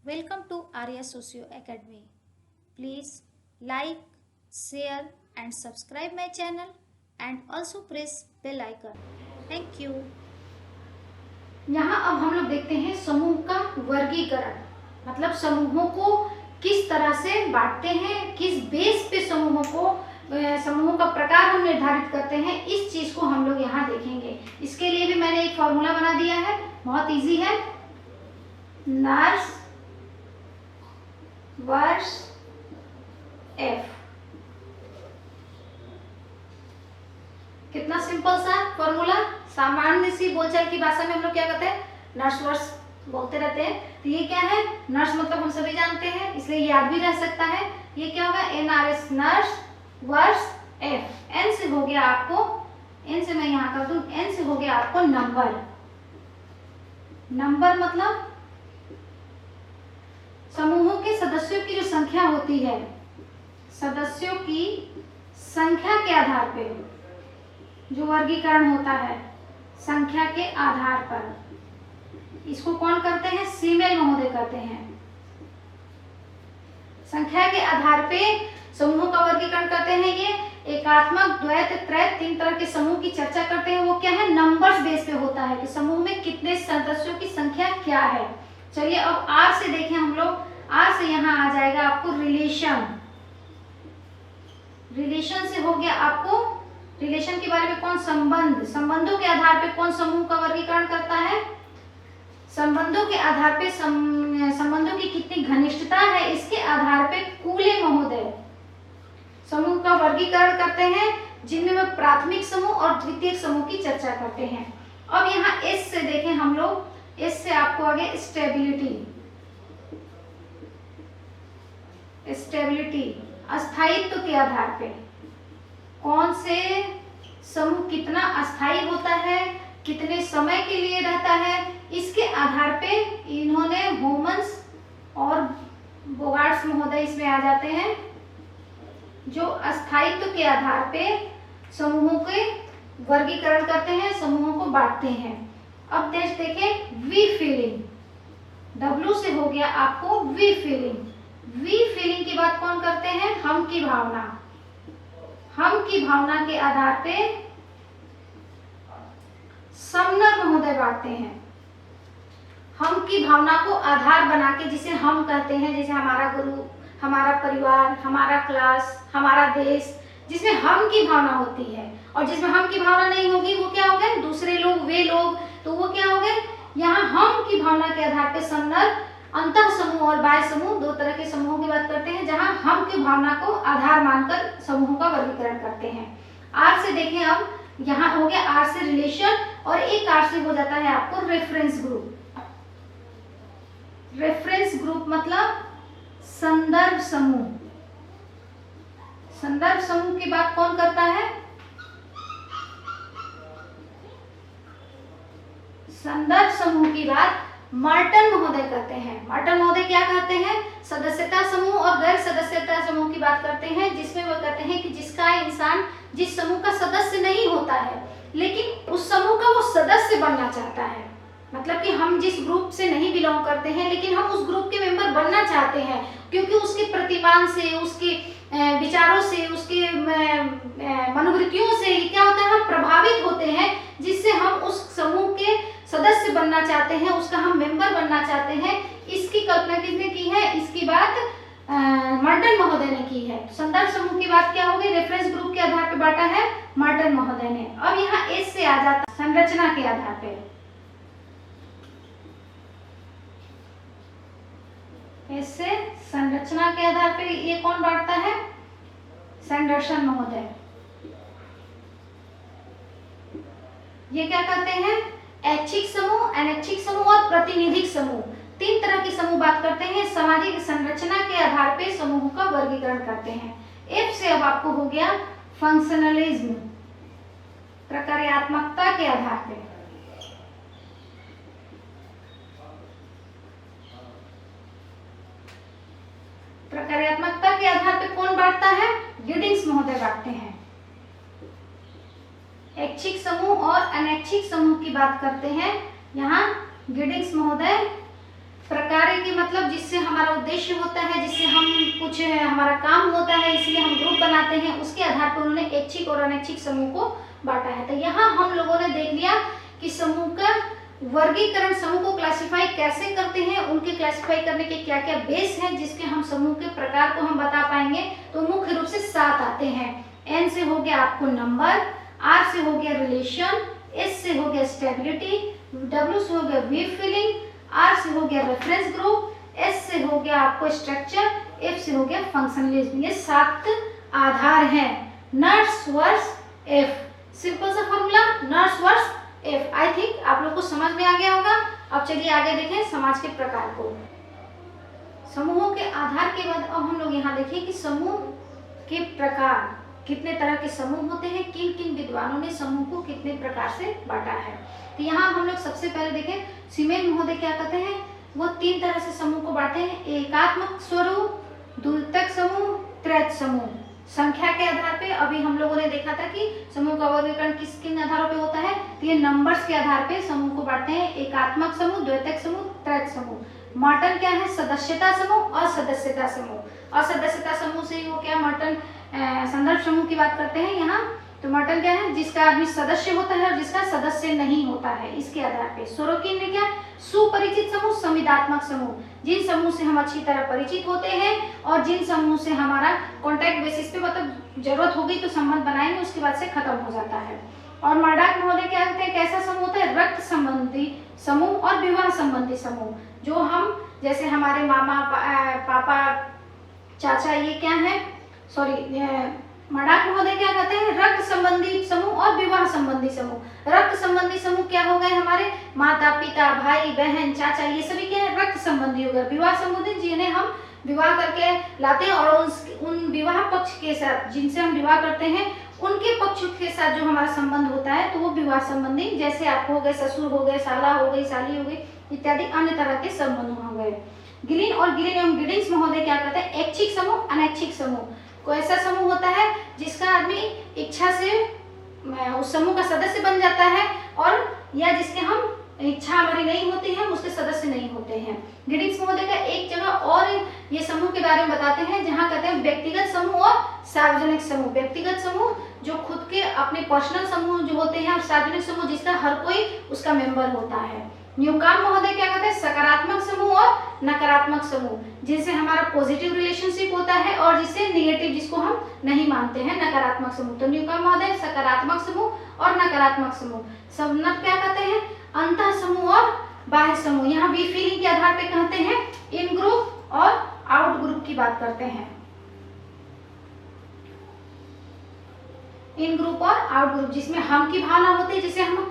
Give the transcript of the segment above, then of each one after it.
Welcome to Arya Socio Academy. Please like, share and subscribe my channel and also press bell icon. Thank you. यहाँ अब हम लोग देखते हैं समूह का वर्गीकरण, मतलब समूहों को किस तरह से बांटते हैं, किस बेस पे समूहों का प्रकार हम निर्धारित करते हैं, इस चीज को हम लोग यहाँ देखेंगे। इसके लिए भी मैंने एक फॉर्मूला बना दिया है, बहुत इजी है। नर्स वर्स एफ, कितना सिंपल सा फॉर्मूला। सामान्य सी बोलचाल की भाषा में हम लोग क्या कहते हैं, नर्स वर्स बोलते रहते हैं। तो ये क्या है, नर्स मतलब हम सभी जानते हैं, इसलिए याद भी रह सकता है। ये क्या होगा, NRS nurse verse F. N से हो गया आपको, एन से मैं यहाँ कर दूं, एन से हो गया आपको नंबर। नंबर मतलब समूहों के सदस्यों की जो संख्या होती है, सदस्यों की संख्या के आधार पे जो वर्गीकरण होता है, संख्या के आधार पर, इसको कौन करते हैं, सीमेल महोदय करते हैं। संख्या के आधार पे समूहों का वर्गीकरण करते हैं। ये एकात्मक, द्वैत, त्रैत, तीन तरह के समूह की चर्चा करते हैं। वो क्या है, नंबर्स बेस पे होता है कि समूह में कितने सदस्यों की संख्या क्या है। चलिए अब आर से देखें हम लोग। आर से यहाँ आ जाएगा आपको रिलेशन। रिलेशन से हो गया आपको, रिलेशन के बारे में कौन, संबंध। संबंधों के आधार पे कौन समूह का वर्गीकरण करता है, संबंधों के आधार पे संबंधों की कितनी घनिष्ठता है, इसके आधार पे कूले महोदय समूह का वर्गीकरण करते हैं, जिनमें वे प्राथमिक समूह और द्वितीयक समूह की चर्चा करते हैं। अब यहाँ एस से देखें हम लोग। एस से आपको आगे स्टेबिलिटी, स्टेबिलिटी अस्थायित्व के आधार पे कौन से समूह कितना अस्थायी होता है, कितने समय के लिए रहता है, इसके आधार पे इन्होंने होमन्स और बोगार्ट्स महोदय इसमें आ जाते हैं, जो अस्थायित्व के आधार पे समूहों के वर्गीकरण करते हैं, समूहों को बांटते हैं। अब देखें वी फीलिंग, डब्ल्यू से हो गया आपको वी फीलिंग। वी फीलिंग की बात कौन करते हैं, हम की भावना। हम की भावना के आधार पे समनर महोदय बांटते हैं। हम की भावना को आधार बना के, जिसे हम कहते हैं, जैसे हमारा गुरु, हमारा परिवार, हमारा क्लास, हमारा देश, जिसमें हम की भावना होती है। और जिसमें हम की भावना नहीं होगी वो क्या हो गए, दूसरे लोग, वे लोग, तो वो क्या हो गए, यहाँ हम की भावना के आधार पे समनर, अंतः समूह और बाह्य समूह, दो तरह के समूहों की बात करते हैं, जहां हम की भावना को आधार मानकर समूहों का वर्गीकरण करते हैं। आर से देखें, अब यहाँ हो गया आर से रिलेशन, और एक आर से हो जाता है आपको रेफरेंस ग्रुप। रेफरेंस ग्रुप मतलब संदर्भ समूह। संदर्भ समूह की बात कौन करता है, संदर्भ समूह की बात मार्टन महोदय करते हैं। मार्टन महोदय क्या कहते हैं, सदस्यता समूह और गैर सदस्यता समूह की बात करते हैं, जिसमें वो कहते हैं कि जिसका इंसान जिस समूह का सदस्य नहीं होता है, लेकिन उस समूह का वो सदस्य बनना चाहता है। मतलब कि हम जिस ग्रुप से नहीं बिलोंग करते हैं, लेकिन हम उस ग्रुप के मेंबर बनना चाहते हैं, क्योंकि उसके प्रतिमान से, उसके विचारों से, उसके मनोवृत्तियों से क्या होता है, हम प्रभावित होते हैं, जिससे हम उस समूह के सदस्य बनना चाहते हैं, उसका हम मेंबर बनना चाहते हैं। इसकी कल्पना किसने की है, इसकी बात मार्टन महोदय ने की है। संदर्भ समूह की बात क्या होगी, रेफरेंस ग्रुप के आधार पर बांटा है मार्टन महोदय ने। अब यहाँ एस से आ जाता संरचना के आधार पे। एस से संरचना के आधार पे ये कौन बांटता है, सैंडरसन महोदय। ये क्या करते हैं, ऐच्छिक समूह, अनैच्छिक समूह और प्रातिनिधिक समूह, तीन तरह के समूह बात करते हैं। सामाजिक संरचना के आधार पे समूह का वर्गीकरण करते हैं। एफ से अब आपको हो गया फंक्शनलिज्म, प्रकार्यात्मकता के आधार पे। प्रकार्यात्मकता के आधार पे कौन बांटता है, गिडिंग्स महोदय बांटते हैं। ऐच्छिक समूह और अनैच्छिक समूह की बात करते हैं, यहाँ गिडिंग्स महोदय। प्रकार की मतलब जिससे हमारा उद्देश्य होता है, जिससे हम कुछ हमारा काम होता है, इसलिए हम ग्रुप बनाते हैं, उसके आधार पर उन्होंने ऐच्छिक और अनैच्छिक समूह को बांटा है। तो यहाँ हम लोगों ने देख लिया कि समूह का वर्गीकरण, समूह को क्लासिफाई कैसे करते हैं, उनके क्लासिफाई करने के क्या क्या बेस हैं जिसके हम समूह के प्रकार को हम बता पाएंगे। तो मुख्य रूप से 7 आते हैं। N से हो गया आपको नंबर, R से हो गया रिलेशन, S से हो गया स्टेबिलिटी, W से हो गया वीक फीलिंग, R से हो गया रेफरेंस ग्रुप, S से हो गया आपको स्ट्रक्चर, F से हो गया फंक्शनलिज्म। ये 7 आधार हैं। नर्स वर्स F, सिंपल सा formula, nurse verse F। I think आप लोग को समझ में आ गया होगा। अब चलिए आगे देखें समाज के प्रकार को। समूहों के आधार के बाद अब हम लोग यहाँ देखें कि समूह के प्रकार, कितने तरह के समूह होते हैं, किन किन विद्वानों ने समूह को कितने प्रकार से बांटा है। तो यहाँ हम लोग सबसे पहले देखें सीमेन महोदय क्या कहते हैं, वो 3 तरह से समूह को बांटे हैं। एकात्मक स्वरूप, द्वितक समूह, त्रैत समूह। संख्या के आधार पे अभी हम लोगों ने देखा था कि समूह का वर्गीकरण किस किन आधारों पे होता है, तो ये नंबर्स के आधार पे समूह को बांटते हैं। एकात्मक समूह, द्वैतक समूह, त्रैत समूह। मॉर्टन क्या है, सदस्यता समूह और सदस्यता समूह। और सदस्यता समूह से वो क्या मॉर्टन संदर्भ समूह की बात करते हैं यहाँ। तो मॉर्टन क्या है, जिसका आदमी सदस्य होता है और जिसका सदस्य नहीं होता है, इसके आधार पे। सोरोकिन ने क्या, सुपरिचित समूह, संविदात्मक समूह, जिन समूह से हम अच्छी तरह परिचित होते हैं और जिन समूह से हमारा कॉन्टैक्ट बेसिस पे मतलब जरूरत होगी तो संबंध बनाएंगे, उसके बाद से खत्म हो जाता है। और मर्डॉक महोदय क्या कहते हैं, कैसा समूह होता है, रक्त संबंधी समूह और विवाह संबंधी समूह। जो हम जैसे हमारे मामा पापा चाचा ये क्या है, सॉरी मर्डॉक महोदय क्या कहते हैं, रक्त संबंधी समूह और विवाह संबंधी समूह। रक्त संबंधी समूह क्या हो गए, हमारे माता पिता भाई बहन चाचा ये सभी क्या है, रक्त संबंधी हो गए। विवाह संबंधी जिन्हें हम विवाह करके लाते हैं और उन विवाह पक्ष के साथ जिनसे हम विवाह करते हैं उनके पक्ष के साथ जो हमारा संबंध होता है तो वो विवाह संबंधी, जैसे आपको हो गए ससुर हो गए, साला हो गई, साली हो गई इत्यादि अन्य तरह के संबंध हो गए। गिलिन और गिलिन एवं गिडिंग्स महोदय क्या कहते हैं, ऐच्छिक समूह, अनैच्छिक समूह। कोई ऐसा समूह होता है जिसका आदमी इच्छा से उस समूह का सदस्य बन जाता है और या जिसके हम इच्छा हमारी नहीं होती है उसके सदस्य नहीं होते हैं। गिडिंग्स महोदय का एक जगह और ये समूह के बारे में बताते हैं जहाँ कहते हैं व्यक्तिगत समूह और सार्वजनिक समूह। व्यक्तिगत समूह जो खुद के अपने पर्सनल समूह जो होते हैं और सार्वजनिक समूह जिसका हर कोई उसका मेंबर होता है। न्यूकॉम्ब महोदय क्या कहते हैं, सकारात्मक समूह और नकारात्मक समूह, जिनसे हमारा पॉजिटिव रिलेशनशिप होता है और जिससे नेगेटिव, जिसको हम नहीं मानते हैं, नकारात्मक समूह। तो न्यूकॉम्ब महोदय सकारात्मक समूह और नकारात्मक समूह। सबनब क्या कहते हैं, अंतः समूह और बाह्य समूह। यहाँ वी फीलिंग के आधार पे कहते हैं इन ग्रुप और आउट ग्रुप की बात करते हैं। इन ग्रुप और आउट ग्रुप, जिसमें हम की भावना होती है, जिसे हम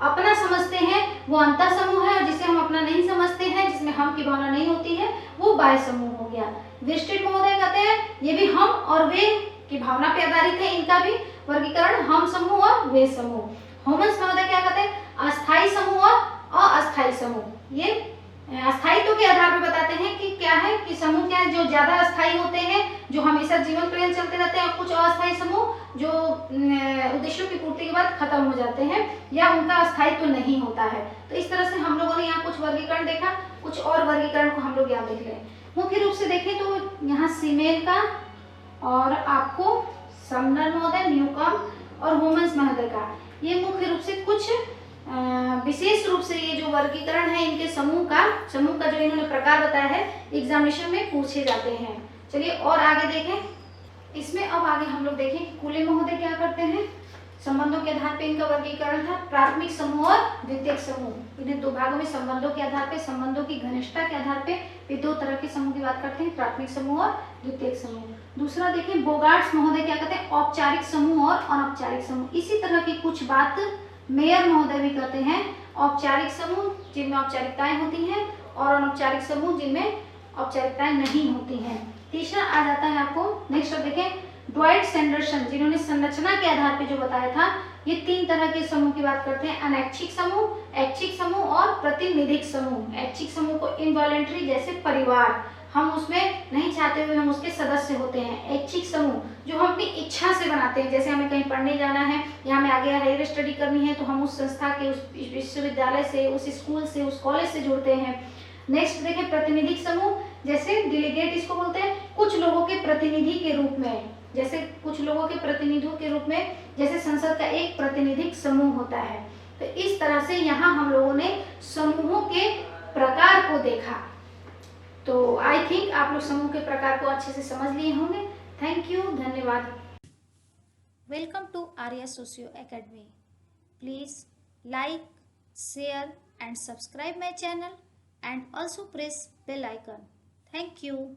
अपना समझते हैं वो अंतर समूह है, और जिसे हम अपना नहीं समझते हैं, जिसमें हम की भावना नहीं होती है, वो बाह्य समूह हो गया। विस्टिट महोदय कहते हैं ये भी हम और वे की भावना पे आधारित है, इनका भी वर्गीकरण हम समूह और वे समूह। होमस महोदय क्या कहते हैं, अस्थायी समूह और अस्थायी समूह। ये अस्थायित्व के आधार पर बताते हैं कि क्या है कि समूह क्या है, जो ज्यादा अस्थायी होते हैं, जो हमेशा जीवन पर्यंत चलते रहते हैं, और कुछ अस्थायी समूह जो उद्देश्यों की पूर्ति के बाद खत्म हो जाते हैं या उनका अस्थायित्व नहीं होता है। तो इस तरह से हम लोगों ने यहाँ कुछ वर्गीकरण देखा, कुछ और वर्गीकरण को हम लोग यहाँ देख लें। मुख्य रूप से देखें तो यहाँ सीमेल का और आपको समनर महोदय, न्यूकॉम्ब और होमस महोदय का, ये मुख्य रूप से कुछ विशेष रूप से ये जो वर्गीकरण है इनके समूह का जो इन्होंने प्रकार बताया है एग्जामिनेशन में पूछे जाते हैं। चलिए और आगे देखें। इसमें अब आगे हम लोग देखें कि कुले महोदय क्या करते हैं। संबंधों के आधार पर इनका वर्गीकरण था, प्राथमिक समूह और द्वितीयक समूह। इन्हें 2 भागों में संबंधों के आधार पर, संबंधों की घनिष्ठता के आधार पर ये 2 तरह के समूह की बात करते हैं, प्राथमिक समूह और द्वितीयक समूह। दूसरा देखें, बोगार्ट्स महोदय क्या कहते हैं, औपचारिक समूह और अनौपचारिक समूह। इसी तरह की कुछ बात मेयर महोदय भी कहते हैं, औपचारिक समूह जिनमें औपचारिकताएं होती हैं और अनौपचारिक समूह जिनमें औपचारिकताएं नहीं होती हैं। तीसरा आ जाता है आपको नेक्स्ट देखें, ड्वाइट सैंडरसन, जिन्होंने संरचना के आधार पे जो बताया था, ये 3 तरह के समूह की बात करते हैं, अनैच्छिक समूह, ऐच्छिक समूह और प्रतिनिधिक समूह। ऐच्छिक समूह को इनवॉलंटरी, जैसे परिवार, हम उसमें नहीं चाहते हुए हम उसके सदस्य होते हैं। ऐच्छिक समूह जो हम अपनी इच्छा से बनाते हैं, जैसे हमें कहीं पढ़ने जाना है या हमें आगे हायर स्टडी करनी है तो हम उस संस्था के, उस विश्वविद्यालय से, उस स्कूल से, उस कॉलेज से जुड़ते हैं। नेक्स्ट देखें प्रतिनिधिक समूह, जैसे डेलीगेट इसको बोलते हैं, कुछ लोगों के प्रतिनिधि के रूप में, जैसे कुछ लोगों के प्रतिनिधियों के रूप में, जैसे संसद का एक प्रतिनिधिक समूह होता है। तो इस तरह से यहाँ हम लोगों ने समूहों के प्रकार को देखा। तो आई थिंक आप लोग समूह के प्रकार को अच्छे से समझ लिए होंगे। थैंक यू, धन्यवाद। Welcome to Arya Socio Academy. Please like, share and subscribe my channel and also press bell icon. Thank you.